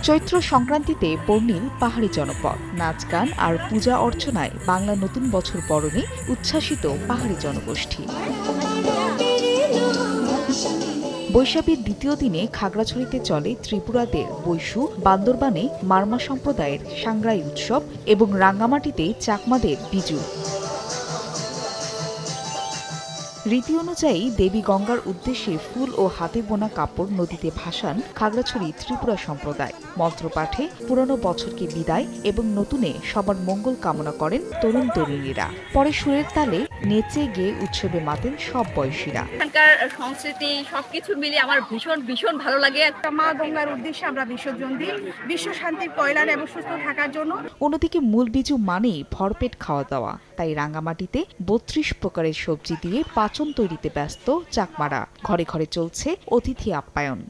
চৈত্র সংক্রান্তিতে পর্ণিল পাহাড়ি জনপদ নাচ গান আর পূজা অর্চনায় বাংলা নতুন বছর বরণে উচ্ছ্বাসিত পাহাড়ি জনগোষ্ঠী। বৈশাখীর দ্বিতীয় দিনে খাগড়াছড়িতে চলে ত্রিপুরাদের বৈশু, বান্দরবানে মারমা সম্প্রদায়ের সাংগ্রাই উৎসব এবং রাঙ্গামাটিতে চাকমাদের বিজু। রীতি অনুযায়ী দেবী গঙ্গার উদ্দেশ্যে ফুল ও হাতে বোনা কাপড় নদীতে ভাসান খাগড়াছড়ি ত্রিপুরা সম্প্রদায়। মন্ত্রপাঠে পুরনো বছরকে বিদায় এবং নতুনে সবার মঙ্গল কামনা করেন তরুণ তরুণীরা। পরে সুরের তালে নেচে গেয়ে উৎসবে মাতেন সব বয়সীরা। এখানকার সংস্কৃতি সবকিছু মিলিয়ে আমার ভীষণ ভীষণ ভালো লাগে। মা গঙ্গার উদ্দেশ্যে আমরা বিসর্জন দিই বিশ্ব শান্তির কল্যাণ এবং সুস্থ থাকার জন্য। অন্যদিকে মূল বিজু মানেই ভরপেট খাওয়া দাওয়া, তাই রাঙ্গামাটিতে ৩২ প্রকারের সবজি দিয়ে পাচন তৈরিতে ব্যস্ত চাকমারা। ঘরে ঘরে চলছে অতিথি আপ্যায়ন।